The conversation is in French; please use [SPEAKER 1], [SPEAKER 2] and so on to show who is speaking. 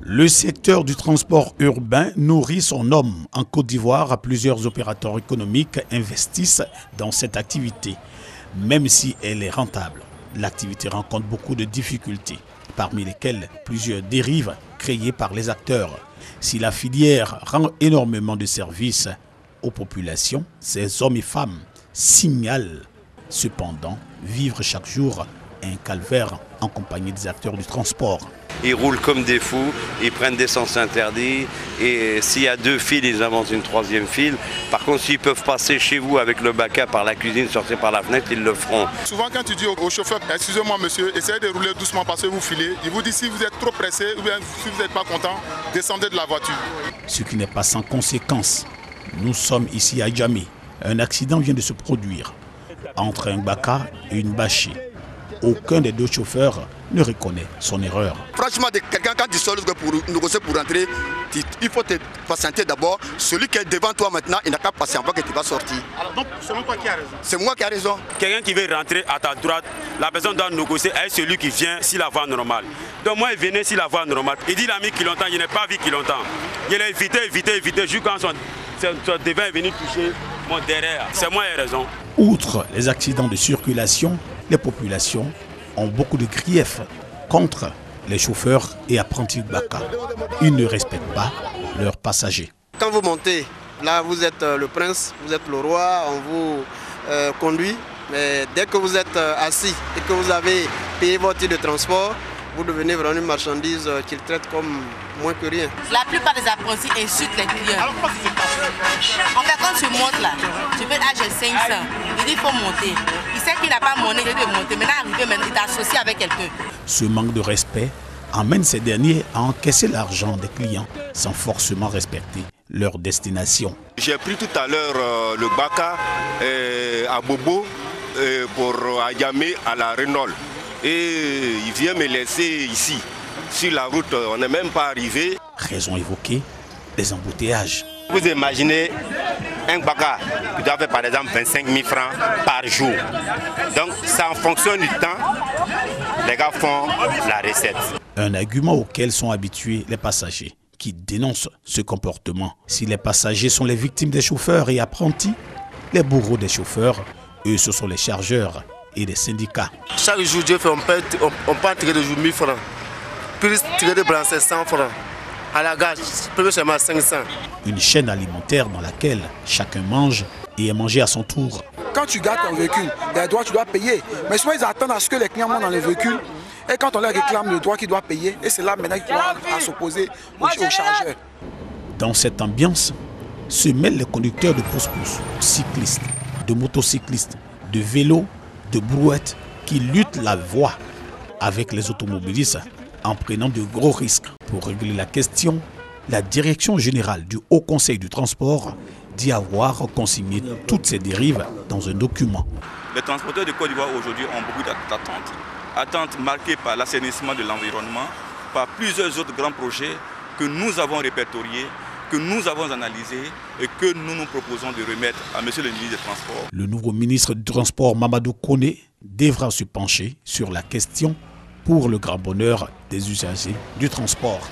[SPEAKER 1] Le secteur du transport urbain nourrit son homme. En Côte d'Ivoire, plusieurs opérateurs économiques investissent dans cette activité. Même si elle est rentable, l'activité rencontre beaucoup de difficultés, parmi lesquelles plusieurs dérives créées par les acteurs. Si la filière rend énormément de services aux populations, ces hommes et femmes signalent cependant vivre chaque jour un calvaire en compagnie des acteurs du transport.
[SPEAKER 2] Ils roulent comme des fous, ils prennent des sens interdits et s'il y a deux files, ils inventent une troisième file. Par contre, s'ils peuvent passer chez vous avec le baca par la cuisine, sortir par la fenêtre, ils le feront.
[SPEAKER 3] Souvent quand tu dis au chauffeur, excusez-moi monsieur, essayez de rouler doucement parce que vous filez, il vous dit si vous êtes trop pressé ou bien si vous n'êtes pas content, descendez de la voiture.
[SPEAKER 1] Ce qui n'est pas sans conséquence. Nous sommes ici à Djamé. Un accident vient de se produire entre un baca et une bâchée. Aucun des deux chauffeurs ne reconnaît son erreur.
[SPEAKER 4] Franchement, quelqu'un quand tu sors pour négocier pour rentrer, il faut te patienter d'abord. Celui qui est devant toi maintenant, il n'a qu'à patienter que tu vas sortir.
[SPEAKER 3] Alors donc, selon toi, qui a raison?
[SPEAKER 4] C'est moi qui ai raison.
[SPEAKER 5] Quelqu'un qui veut rentrer à ta droite, la personne doit négocier avec celui qui vient si la voie normale. Donc moi, il venait si la voie normale. Il dit il a mis qui longtemps, je n'ai pas vu qui longtemps. Il a évité, jusqu'à son devant est venu toucher mon derrière. C'est moi qui ai raison.
[SPEAKER 1] Outre les accidents de circulation, les populations ont beaucoup de griefs contre les chauffeurs et apprentis de baca. Ils ne respectent pas leurs passagers.
[SPEAKER 4] Quand vous montez, là vous êtes le prince, vous êtes le roi, on vous conduit. Mais dès que vous êtes assis et que vous avez payé votre titre de transport, vous devenez vraiment une marchandise qu'ils traitent comme moins que rien.
[SPEAKER 6] La plupart des apprentis insultent les clients. En fait, quand tu montes là, tu peux j'ai 500. Il dit qu'il faut monter. Il sait qu'il n'a pas monnaie de monter. Maintenant, il t'associe avec quelqu'un.
[SPEAKER 1] Ce manque de respect amène ces derniers à encaisser l'argent des clients sans forcément respecter leur destination.
[SPEAKER 7] J'ai pris tout à l'heure le baca à Bobo pour Djamé à la Renault. Et il vient me laisser ici. Sur la route, on n'est même pas arrivé.
[SPEAKER 1] Raison évoquée, les embouteillages.
[SPEAKER 8] Vous imaginez un baca qui doit faire par exemple 25 000 francs par jour. Donc c'est en fonction du temps, les gars font la recette. Un
[SPEAKER 1] argument auquel sont habitués les passagers qui dénoncent ce comportement. Si les passagers sont les victimes des chauffeurs et apprentis, les bourreaux des chauffeurs, eux, ce sont les chargeurs et les syndicats.
[SPEAKER 4] Chaque jour, Dieu fait, on peut en tirer de jour 1000 francs. Puis tirer de blanc, c'est 100 francs. À la gare, peut seulement 500.
[SPEAKER 1] Une chaîne alimentaire dans laquelle chacun mange et est mangé à son tour.
[SPEAKER 9] Quand tu gardes ton véhicule, les droits tu dois payer. Mais souvent ils attendent à ce que les clients montent dans le véhicule. Et quand on leur réclame le droit qu'ils doivent payer, et c'est là maintenant qu'ils doivent s'opposer aux chargeurs.
[SPEAKER 1] Dans cette ambiance se mêlent les conducteurs de pousse-pousse, cyclistes, de motocyclistes, de vélos, de brouettes qui luttent la voie avec les automobilistes en prenant de gros risques. Pour régler la question, la direction générale du Haut Conseil du transport dit avoir consigné toutes ces dérives dans un document.
[SPEAKER 5] Les transporteurs de Côte d'Ivoire aujourd'hui ont beaucoup d'attentes. Attentes marquées par l'assainissement de l'environnement, par plusieurs autres grands projets que nous avons répertoriés, que nous avons analysés et que nous nous proposons de remettre à monsieur le ministre des Transports.
[SPEAKER 1] Le nouveau ministre du Transport, Mamadou Koné, devra se pencher sur la question pour le grand bonheur des usagers du transport.